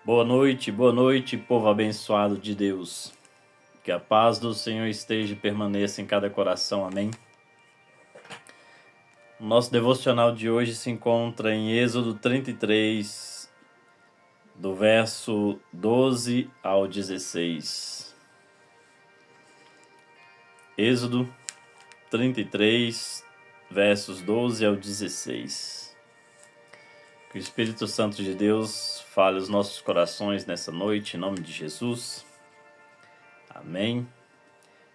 Boa noite, povo abençoado de Deus. Que a paz do Senhor esteja e permaneça em cada coração, amém? O nosso devocional de hoje se encontra em Êxodo 33, do verso 12 ao 16. Êxodo 33, versos 12 ao 16. Que o Espírito Santo de Deus fale aos nossos corações nessa noite, em nome de Jesus. Amém.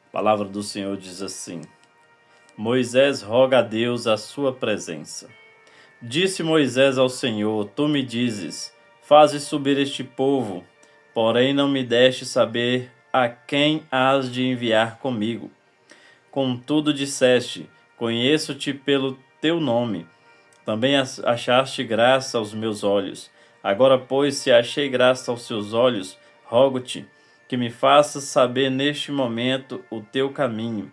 A palavra do Senhor diz assim: Moisés roga a Deus a sua presença. Disse Moisés ao Senhor: Tu me dizes, fazes subir este povo, porém não me deste saber a quem hás de enviar comigo. Contudo disseste, conheço-te pelo teu nome. Também achaste graça aos meus olhos. Agora, pois, se achei graça aos seus olhos, rogo-te que me faças saber neste momento o teu caminho,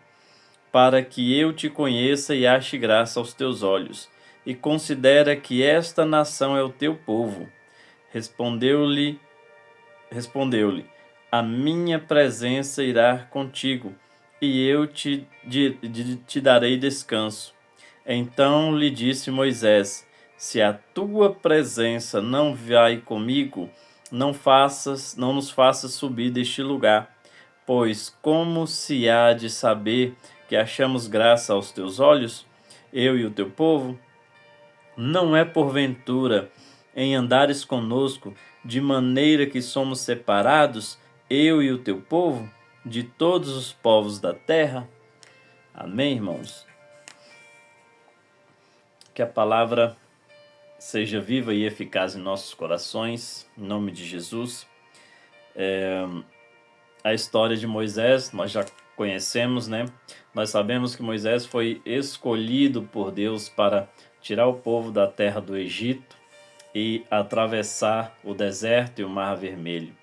para que eu te conheça e ache graça aos teus olhos, e considera que esta nação é o teu povo. Respondeu-lhe, a minha presença irá contigo, e eu te darei descanso. Então lhe disse Moisés: Se a tua presença não vai comigo, não nos faças subir deste lugar, pois como se há de saber que achamos graça aos teus olhos, eu e o teu povo? Não é porventura em andares conosco, de maneira que somos separados, eu e o teu povo, de todos os povos da terra? Amém, irmãos? Que a palavra seja viva e eficaz em nossos corações, em nome de Jesus. A história de Moisés, nós já conhecemos, né? Nós sabemos que Moisés foi escolhido por Deus para tirar o povo da terra do Egito e atravessar o deserto e o Mar Vermelho.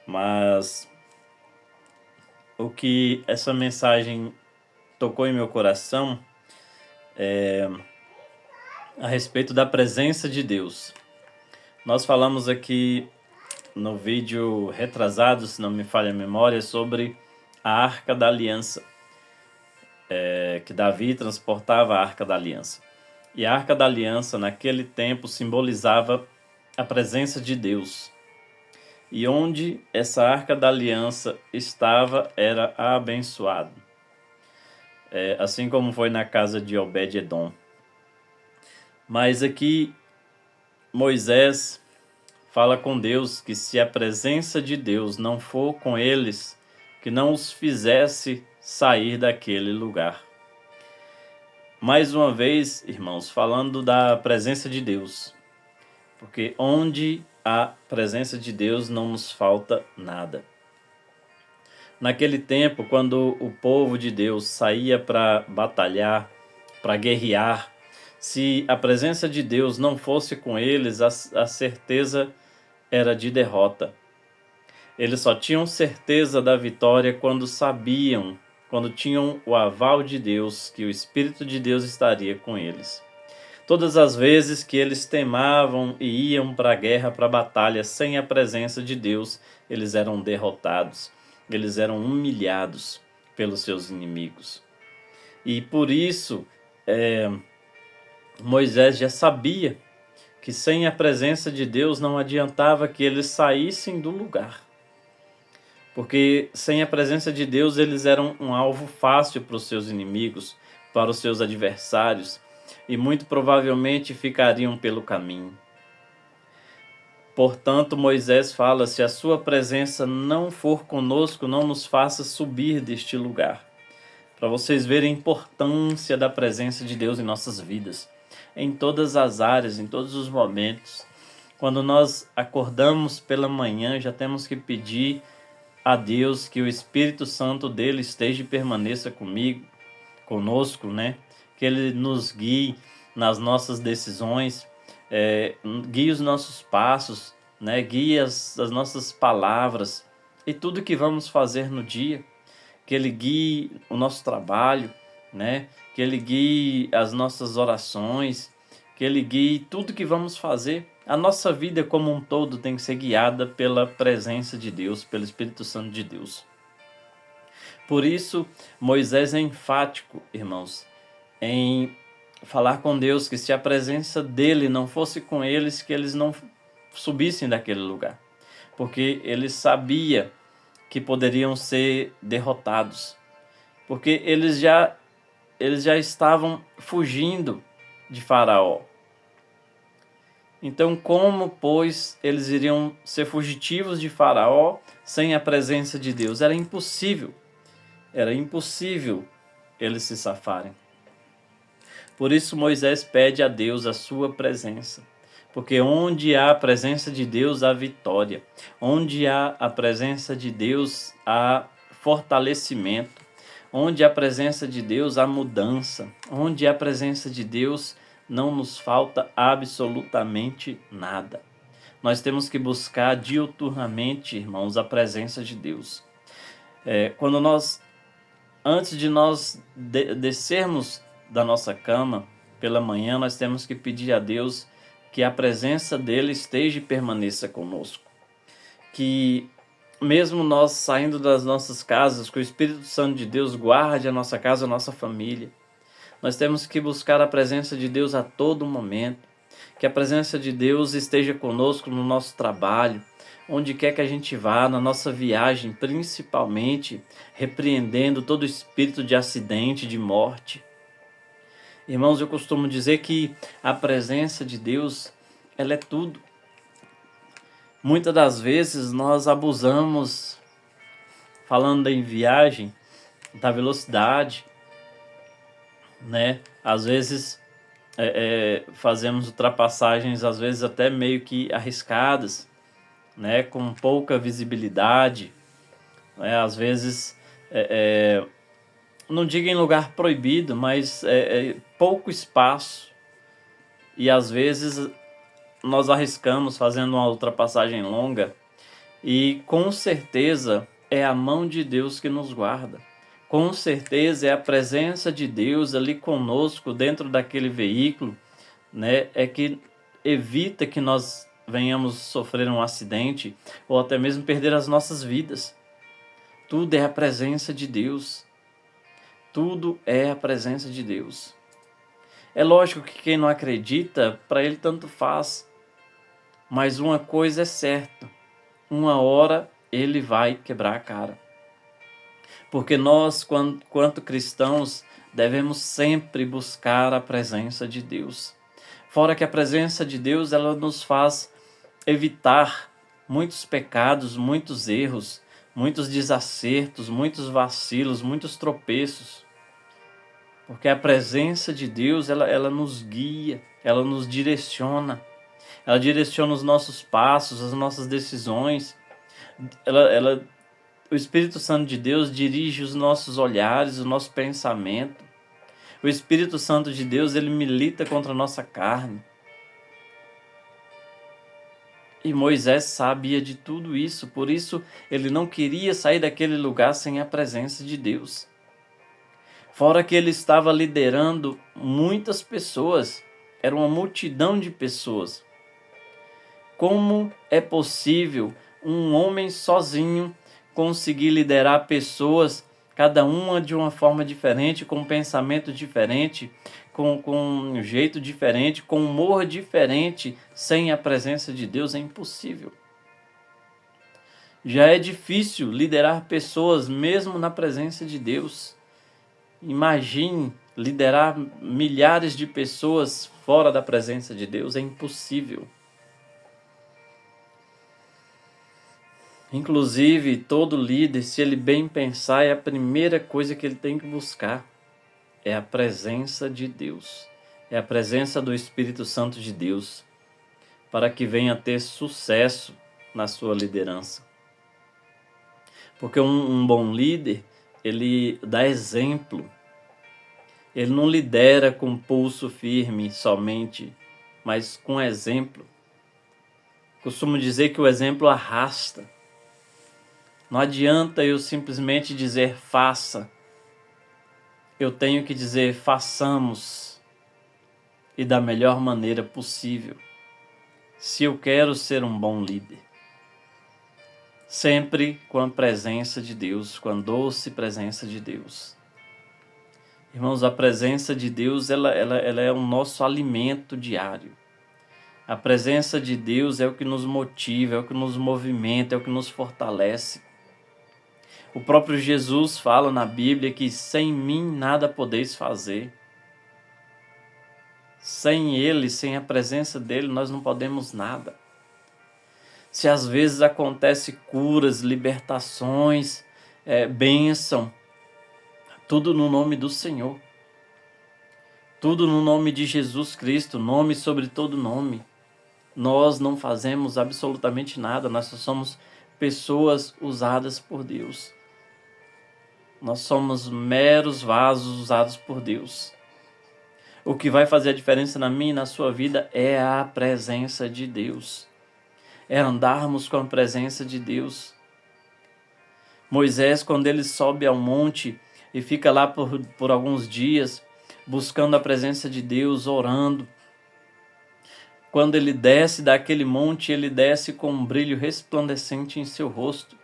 Mas o que essa mensagem tocou em meu coração é a respeito da presença de Deus. Nós falamos aqui no vídeo retrasado, se não me falha a memória, sobre a Arca da Aliança, que Davi transportava a Arca da Aliança. E a Arca da Aliança, naquele tempo, simbolizava a presença de Deus. E onde essa Arca da Aliança estava, era abençoado. Assim como foi na casa de Obed-edom. Mas aqui, Moisés fala com Deus que se a presença de Deus não for com eles, que não os fizesse sair daquele lugar. Mais uma vez, irmãos, falando da presença de Deus, porque onde há presença de Deus não nos falta nada. Naquele tempo, quando o povo de Deus saía para batalhar, para guerrear, se a presença de Deus não fosse com eles, a certeza era de derrota. Eles só tinham certeza da vitória quando tinham o aval de Deus, que o Espírito de Deus estaria com eles. Todas as vezes que eles temavam e iam para a guerra, para a batalha, sem a presença de Deus, eles eram derrotados, eles eram humilhados pelos seus inimigos. E por isso, Moisés já sabia que sem a presença de Deus não adiantava que eles saíssem do lugar. Porque sem a presença de Deus eles eram um alvo fácil para os seus inimigos, para os seus adversários, e muito provavelmente ficariam pelo caminho. Portanto, Moisés fala: se a sua presença não for conosco, não nos faça subir deste lugar. Para vocês verem a importância da presença de Deus em nossas vidas, em todas as áreas, em todos os momentos. Quando nós acordamos pela manhã, já temos que pedir a Deus que o Espírito Santo dele esteja e permaneça conosco, né? Que ele nos guie nas nossas decisões, guie os nossos passos, né? Guie as nossas palavras e tudo que vamos fazer no dia. Que ele guie o nosso trabalho, né? Que ele guie as nossas orações, que Ele guie tudo que vamos fazer. A nossa vida como um todo tem que ser guiada pela presença de Deus, pelo Espírito Santo de Deus. Por isso, Moisés é enfático, irmãos, em falar com Deus que se a presença dele não fosse com eles, que eles não subissem daquele lugar. Porque ele sabia que poderiam ser derrotados. Porque eles já estavam fugindo de Faraó. Então, como, pois, eles iriam ser fugitivos de Faraó sem a presença de Deus? Era impossível eles se safarem. Por isso Moisés pede a Deus a sua presença. Porque onde há a presença de Deus, há vitória. Onde há a presença de Deus, há fortalecimento. Onde há a presença de Deus, há mudança. Onde há a presença de Deus, não nos falta absolutamente nada. Nós temos que buscar diuturnamente, irmãos, a presença de Deus. Antes de nós descermos da nossa cama pela manhã, nós temos que pedir a Deus que a presença dele esteja e permaneça conosco. Que mesmo nós saindo das nossas casas, que o Espírito Santo de Deus guarde a nossa casa, a nossa família. Nós temos que buscar a presença de Deus a todo momento. Que a presença de Deus esteja conosco no nosso trabalho, onde quer que a gente vá, na nossa viagem, principalmente repreendendo todo espírito de acidente, de morte. Irmãos, eu costumo dizer que a presença de Deus, ela é tudo. Muitas das vezes nós abusamos, falando em viagem, da velocidade, né? Às vezes fazemos ultrapassagens, às vezes até meio que arriscadas, né? Com pouca visibilidade, né? Às vezes, não digo em lugar proibido, mas pouco espaço. E às vezes nós arriscamos fazendo uma ultrapassagem longa e com certeza é a mão de Deus que nos guarda. Com certeza é a presença de Deus ali conosco dentro daquele veículo, né? É que evita que nós venhamos sofrer um acidente ou até mesmo perder as nossas vidas. Tudo é a presença de Deus. Tudo é a presença de Deus. É lógico que quem não acredita, para ele tanto faz. Mas uma coisa é certa, uma hora ele vai quebrar a cara. Porque nós, quanto cristãos, devemos sempre buscar a presença de Deus. Fora que a presença de Deus, ela nos faz evitar muitos pecados, muitos erros, muitos desacertos, muitos vacilos, muitos tropeços. Porque a presença de Deus, ela nos guia, ela nos direciona. Ela direciona os nossos passos, as nossas decisões. O Espírito Santo de Deus dirige os nossos olhares, o nosso pensamento. O Espírito Santo de Deus, ele milita contra a nossa carne. E Moisés sabia de tudo isso, por isso ele não queria sair daquele lugar sem a presença de Deus. Fora que ele estava liderando muitas pessoas, era uma multidão de pessoas. Como é possível um homem sozinho conseguir liderar pessoas, cada uma de uma forma diferente, com um pensamento diferente, com um jeito diferente, com um humor diferente, sem a presença de Deus? É impossível. Já é difícil liderar pessoas mesmo na presença de Deus. Imagine liderar milhares de pessoas fora da presença de Deus, é impossível. Inclusive, todo líder, se ele bem pensar, é a primeira coisa que ele tem que buscar. É a presença de Deus. É a presença do Espírito Santo de Deus, para que venha ter sucesso na sua liderança. Porque um bom líder, ele dá exemplo. Ele não lidera com pulso firme somente, mas com exemplo. Costumo dizer que o exemplo arrasta. Não adianta eu simplesmente dizer faça. Eu tenho que dizer façamos. e da melhor maneira possível. Se eu quero ser um bom líder, sempre com a presença de Deus, com a doce presença de Deus. Irmãos, a presença de Deus ela é o nosso alimento diário. A presença de Deus é o que nos motiva, é o que nos movimenta, é o que nos fortalece. O próprio Jesus fala na Bíblia que sem mim nada podeis fazer. Sem Ele, sem a presença dEle, nós não podemos nada. Se às vezes acontece curas, libertações, bênção, tudo no nome do Senhor. Tudo no nome de Jesus Cristo, nome sobre todo nome. Nós não fazemos absolutamente nada, nós só somos pessoas usadas por Deus. Nós somos meros vasos usados por Deus. O que vai fazer a diferença na minha e na sua vida é a presença de Deus. É andarmos com a presença de Deus. Moisés, quando ele sobe ao monte e fica lá por alguns dias, buscando a presença de Deus, orando. Quando ele desce daquele monte, ele desce com um brilho resplandecente em seu rosto,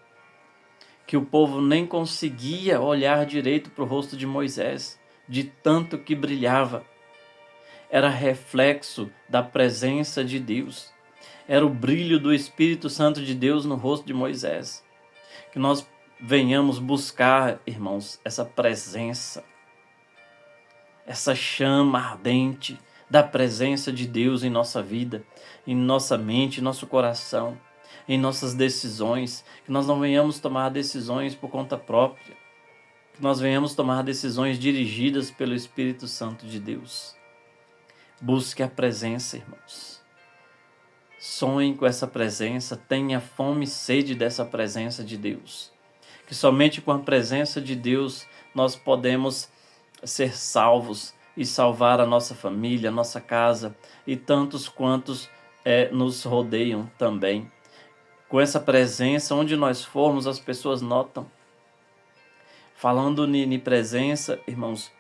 que o povo nem conseguia olhar direito para o rosto de Moisés, de tanto que brilhava. Era reflexo da presença de Deus. Era o brilho do Espírito Santo de Deus no rosto de Moisés. Que nós venhamos buscar, irmãos, essa presença, essa chama ardente da presença de Deus em nossa vida, em nossa mente, em nosso coração, em nossas decisões. Que nós não venhamos tomar decisões por conta própria. Que nós venhamos tomar decisões dirigidas pelo Espírito Santo de Deus. Busque a presença, irmãos. Sonhe com essa presença, tenha fome e sede dessa presença de Deus. Que somente com a presença de Deus nós podemos ser salvos e salvar a nossa família, a nossa casa e tantos quantos nos rodeiam também. Com essa presença, onde nós formos, as pessoas notam. Falando em presença, irmãos,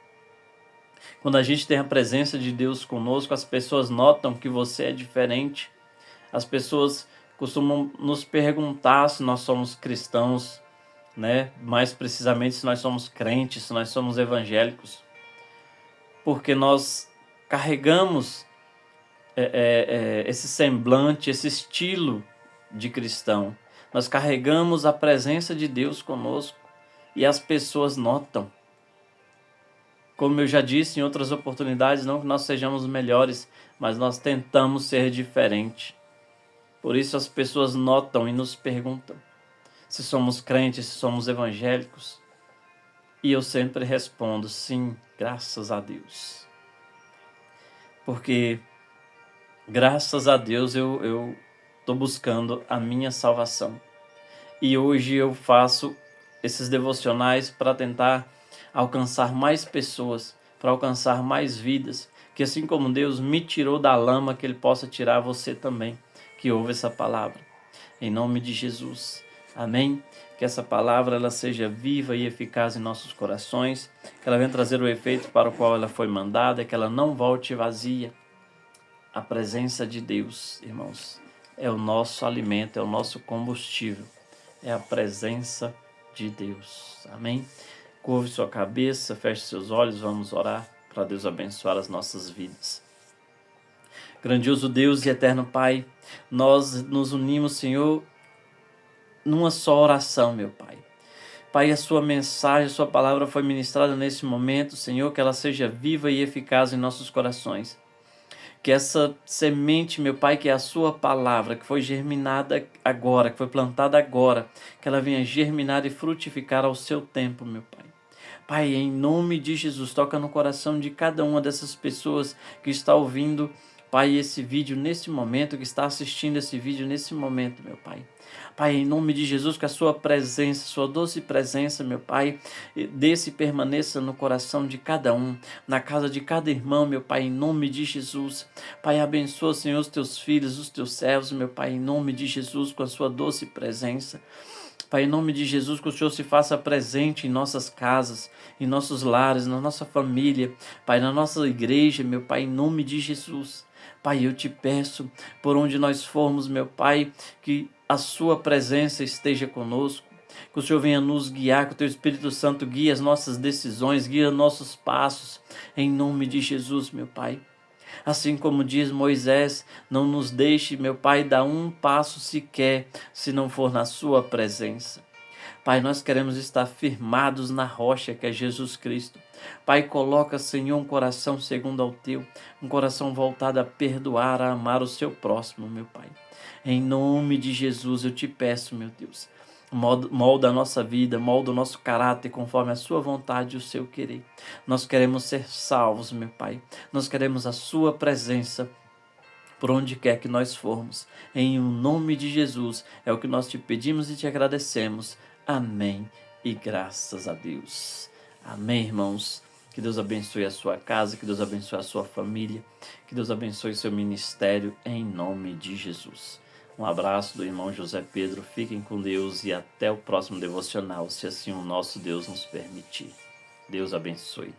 quando a gente tem a presença de Deus conosco, as pessoas notam que você é diferente. As pessoas costumam nos perguntar se nós somos cristãos, né? Mais precisamente se nós somos crentes, se nós somos evangélicos. Porque nós carregamos esse semblante, esse estilo de cristão. Nós carregamos a presença de Deus conosco e as pessoas notam. Como eu já disse em outras oportunidades, não que nós sejamos melhores, mas nós tentamos ser diferente. Por isso as pessoas notam e nos perguntam se somos crentes, se somos evangélicos. E eu sempre respondo, sim, graças a Deus. Porque graças a Deus eu estou buscando a minha salvação. E hoje eu faço esses devocionais para tentar alcançar mais pessoas, para alcançar mais vidas, que assim como Deus me tirou da lama, que Ele possa tirar você também, que ouve essa palavra. Em nome de Jesus. Amém? Que essa palavra ela seja viva e eficaz em nossos corações, que ela venha trazer o efeito para o qual ela foi mandada, que ela não volte vazia. A presença de Deus, irmãos, é o nosso alimento, é o nosso combustível, é a presença de Deus. Amém? Curve sua cabeça, feche seus olhos, vamos orar para Deus abençoar as nossas vidas. Grandioso Deus e eterno Pai, nós nos unimos, Senhor, numa só oração, meu Pai. Pai, a sua mensagem, a sua palavra foi ministrada nesse momento, Senhor, que ela seja viva e eficaz em nossos corações. Que essa semente, meu Pai, que é a sua palavra, que foi germinada agora, que foi plantada agora, que ela venha germinar e frutificar ao seu tempo, meu Pai. Pai, em nome de Jesus, toca no coração de cada uma dessas pessoas que está ouvindo, Pai, esse vídeo nesse momento, que está assistindo esse vídeo nesse momento, meu Pai. Pai, em nome de Jesus, que a sua presença, sua doce presença, meu Pai, desça e permaneça no coração de cada um, na casa de cada irmão, meu Pai, em nome de Jesus. Pai, abençoa, Senhor, os teus filhos, os teus servos, meu Pai, em nome de Jesus, com a sua doce presença. Pai, em nome de Jesus, que o Senhor se faça presente em nossas casas, em nossos lares, na nossa família, Pai, na nossa igreja, meu Pai, em nome de Jesus. Pai, eu te peço, por onde nós formos, meu Pai, que a sua presença esteja conosco, que o Senhor venha nos guiar, que o teu Espírito Santo guie as nossas decisões, guie nossos passos, em nome de Jesus, meu Pai. Assim como diz Moisés, não nos deixe, meu Pai, dar um passo sequer, se não for na sua presença. Pai, nós queremos estar firmados na rocha que é Jesus Cristo. Pai, coloca, Senhor, um coração segundo ao teu, um coração voltado a perdoar, a amar o seu próximo, meu Pai. Em nome de Jesus eu te peço, meu Deus, molda a nossa vida, molda o nosso caráter conforme a sua vontade e o seu querer. Nós queremos ser salvos, meu Pai. Nós queremos a sua presença por onde quer que nós formos. Em o nome de Jesus é o que nós te pedimos e te agradecemos. Amém. E graças a Deus. Amém, irmãos. Que Deus abençoe a sua casa, que Deus abençoe a sua família, que Deus abençoe o seu ministério, em nome de Jesus. Um abraço do irmão José Pedro, fiquem com Deus e até o próximo devocional, se assim o nosso Deus nos permitir. Deus abençoe.